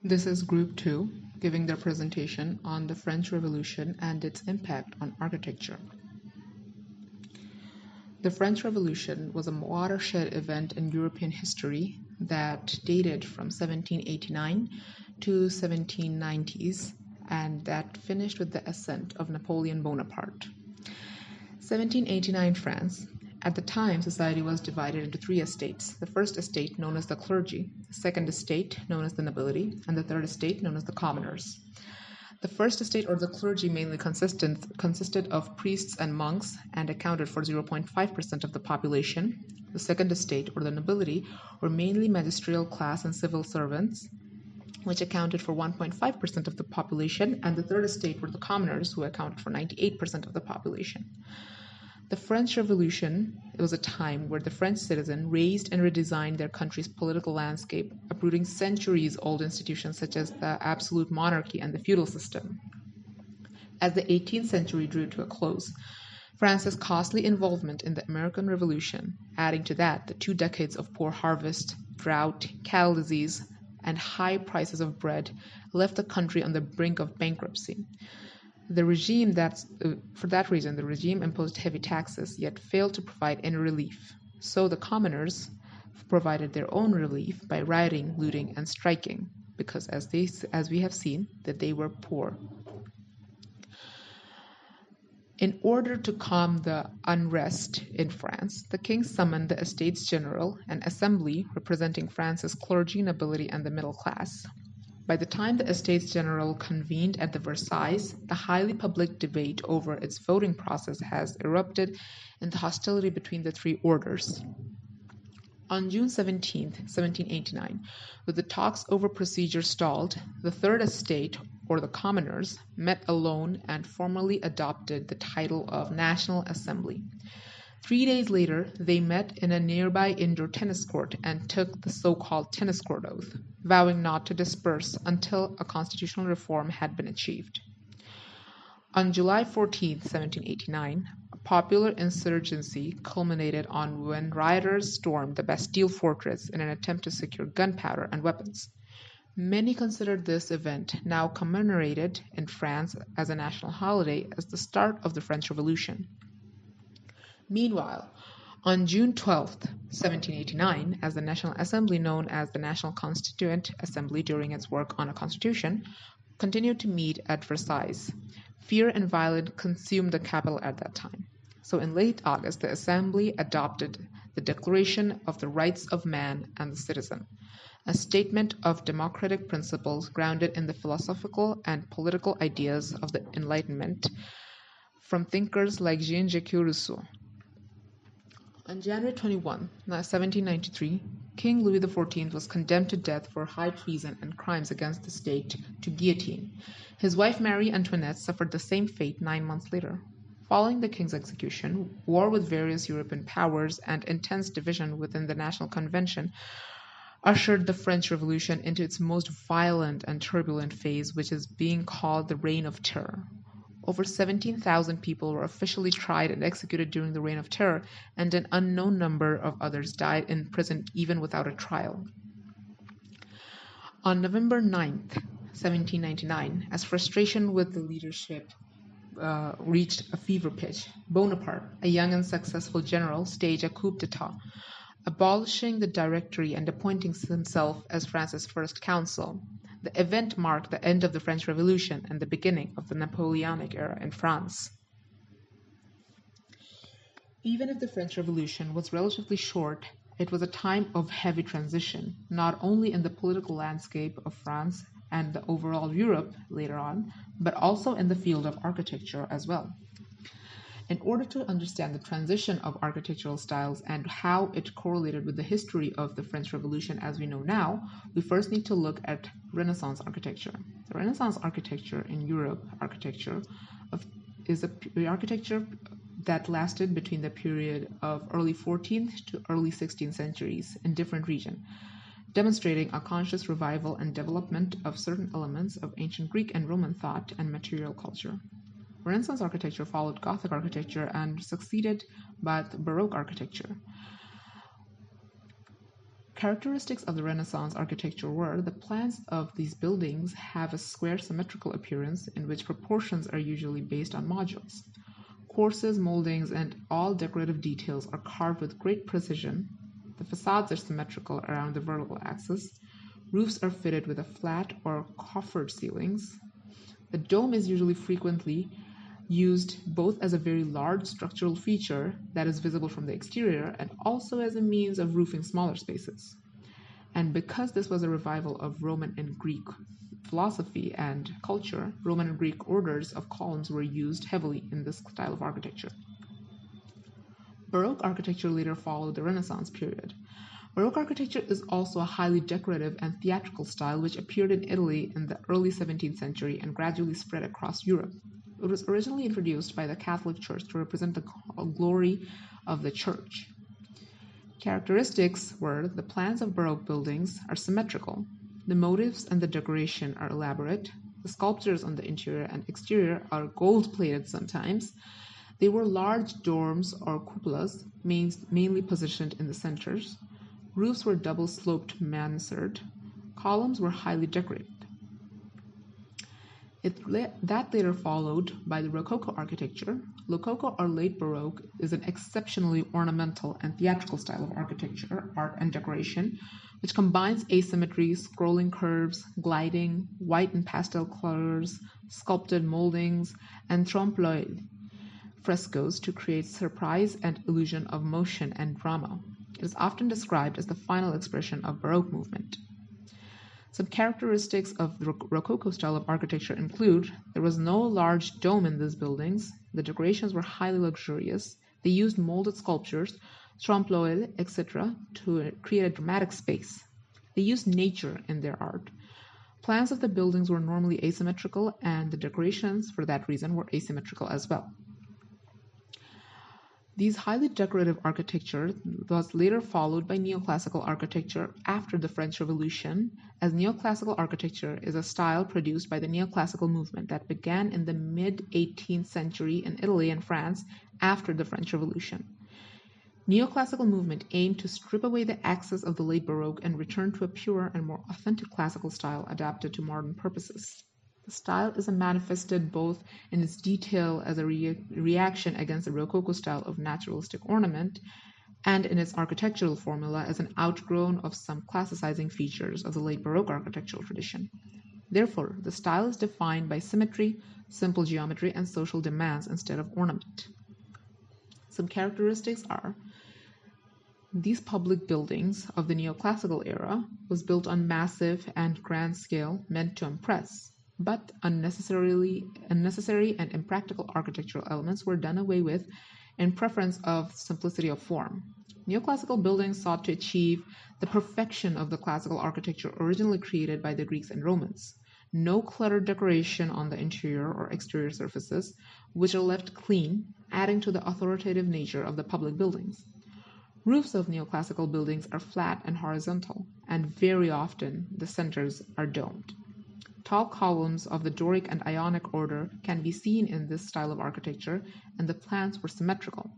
This is Group 2, giving their presentation on the French Revolution and its impact on architecture. The French Revolution was a watershed event in European history that dated from 1789 to 1790s and that finished with the ascent of Napoleon Bonaparte. 1789 France. At the time, society was divided into three estates. The first estate, known as the clergy, the second estate, known as the nobility, and the third estate, known as the commoners. The first estate, or the clergy, mainly consisted of priests and monks and accounted for 0.5% of the population. The second estate, or the nobility, were mainly magisterial class and civil servants, which accounted for 1.5% of the population, and the third estate were the commoners, who accounted for 98% of the population. The French Revolution was a time where the French citizen raised and redesigned their country's political landscape, uprooting centuries-old institutions such as the absolute monarchy and the feudal system. As the 18th century drew to a close, France's costly involvement in the American Revolution, adding to that the 2 decades of poor harvest, drought, cattle disease, and high prices of bread, left the country on the brink of bankruptcy. For that reason, the regime imposed heavy taxes, yet failed to provide any relief. So the commoners provided their own relief by rioting, looting, and striking, because as we have seen, that they were poor. In order to calm the unrest in France, the king summoned the Estates General, an assembly representing France's clergy, nobility, and the middle class. By the time the Estates General convened at the Versailles, the highly public debate over its voting process has erupted in the hostility between the three orders. On June 17, 1789, with the talks over procedure stalled, the Third Estate, or the Commoners, met alone and formally adopted the title of National Assembly. 3 days later, they met in a nearby indoor tennis court and took the so-called tennis court oath, vowing not to disperse until a constitutional reform had been achieved. On July 14, 1789, a popular insurgency culminated on when rioters stormed the Bastille fortress in an attempt to secure gunpowder and weapons. Many considered this event, now commemorated in France as a national holiday, as the start of the French Revolution. Meanwhile, on June 12, 1789, as the National Assembly, known as the National Constituent Assembly during its work on a constitution, continued to meet at Versailles. Fear and violence consumed the capital at that time. So in late August, the Assembly adopted the Declaration of the Rights of Man and the Citizen, a statement of democratic principles grounded in the philosophical and political ideas of the Enlightenment from thinkers like Jean-Jacques Rousseau. On January 21, 1793, King Louis XIV was condemned to death for high treason and crimes against the state to guillotine. His wife Marie Antoinette suffered the same fate 9 months later. Following the king's execution, war with various European powers and intense division within the National Convention ushered the French Revolution into its most violent and turbulent phase, which is being called the Reign of Terror. Over 17,000 people were officially tried and executed during the Reign of Terror, and an unknown number of others died in prison even without a trial. On November 9, 1799, as frustration with the leadership reached a fever pitch, Bonaparte, a young and successful general, staged a coup d'etat, abolishing the Directory and appointing himself as France's first consul. The event marked the end of the French Revolution and the beginning of the Napoleonic era in France. Even if the French Revolution was relatively short, it was a time of heavy transition, not only in the political landscape of France and the overall Europe later on, but also in the field of architecture as well. In order to understand the transition of architectural styles and how it correlated with the history of the French Revolution as we know now, we first need to look at Renaissance architecture. The Renaissance architecture in Europe is the architecture that lasted between the period of early 14th to early 16th centuries in different regions, demonstrating a conscious revival and development of certain elements of ancient Greek and Roman thought and material culture. Renaissance architecture followed Gothic architecture and succeeded by Baroque architecture. Characteristics of the Renaissance architecture were the plans of these buildings have a square symmetrical appearance in which proportions are usually based on modules. Courses, moldings, and all decorative details are carved with great precision. The facades are symmetrical around the vertical axis. Roofs are fitted with a flat or coffered ceilings. The dome is usually frequently used both as a very large structural feature that is visible from the exterior and also as a means of roofing smaller spaces. And because this was a revival of Roman and Greek philosophy and culture, Roman and Greek orders of columns were used heavily in this style of architecture. Baroque architecture later followed the Renaissance period. Baroque architecture is also a highly decorative and theatrical style which appeared in Italy in the early 17th century and gradually spread across Europe. It was originally introduced by the Catholic Church to represent the glory of the Church. Characteristics were the plans of Baroque buildings are symmetrical. The motifs and the decoration are elaborate. The sculptures on the interior and exterior are gold-plated sometimes. They were large domes or cupolas, mainly positioned in the centers. Roofs were double-sloped mansard. Columns were highly decorated. That later followed by the Rococo architecture. Rococo or late Baroque is an exceptionally ornamental and theatrical style of architecture, art, and decoration, which combines asymmetry, scrolling curves, gliding, white and pastel colors, sculpted moldings, and trompe-l'oeil frescoes to create surprise and illusion of motion and drama. It is often described as the final expression of Baroque movement. Some characteristics of the Rococo style of architecture include there was no large dome in these buildings, the decorations were highly luxurious, they used molded sculptures, trompe-l'oeil, etc. to create a dramatic space. They used nature in their art. Plans of the buildings were normally asymmetrical and the decorations for that reason were asymmetrical as well. These highly decorative architecture was later followed by neoclassical architecture after the French Revolution, as neoclassical architecture is a style produced by the neoclassical movement that began in the mid-18th century in Italy and France after the French Revolution. Neoclassical movement aimed to strip away the excess of the late Baroque and return to a pure and more authentic classical style adapted to modern purposes. The style is manifested both in its detail as a reaction against the Rococo style of naturalistic ornament and in its architectural formula as an outgrowth of some classicizing features of the late Baroque architectural tradition. Therefore, the style is defined by symmetry, simple geometry, and social demands instead of ornament. Some characteristics are these public buildings of the neoclassical era was built on massive and grand scale meant to impress. But unnecessary and impractical architectural elements were done away with in preference of simplicity of form. Neoclassical buildings sought to achieve the perfection of the classical architecture originally created by the Greeks and Romans. No cluttered decoration on the interior or exterior surfaces, which are left clean, adding to the authoritative nature of the public buildings. Roofs of neoclassical buildings are flat and horizontal, and very often the centers are domed. Tall columns of the Doric and Ionic order can be seen in this style of architecture, and the plans were symmetrical.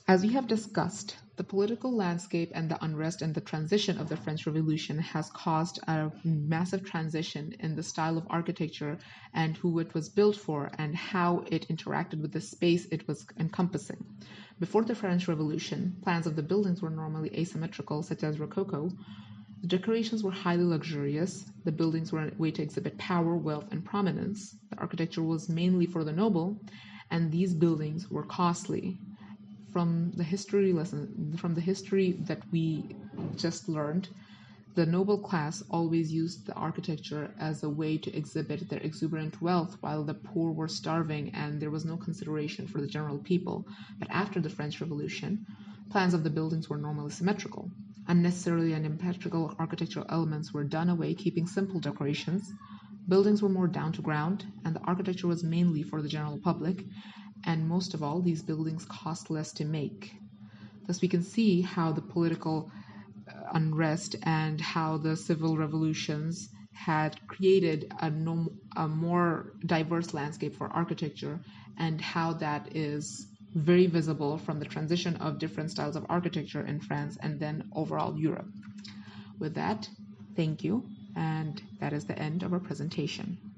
As we have discussed, the political landscape and the unrest and the transition of the French Revolution has caused a massive transition in the style of architecture and who it was built for and how it interacted with the space it was encompassing. Before the French Revolution, plans of the buildings were normally asymmetrical, such as Rococo. The decorations were highly luxurious. The buildings were a way to exhibit power, wealth, and prominence. The architecture was mainly for the noble, and these buildings were costly. From the history that we just learned, the noble class always used the architecture as a way to exhibit their exuberant wealth while the poor were starving and there was no consideration for the general people. But after the French Revolution, plans of the buildings were normally symmetrical. Unnecessarily and impractical architectural elements were done away, keeping simple decorations. Buildings were more down to ground, and the architecture was mainly for the general public, and most of all, these buildings cost less to make. Thus, we can see how the political unrest and how the civil revolutions had created a more diverse landscape for architecture, and how that is very visible from the transition of different styles of architecture in France and then overall Europe. With that, thank you, and that is the end of our presentation.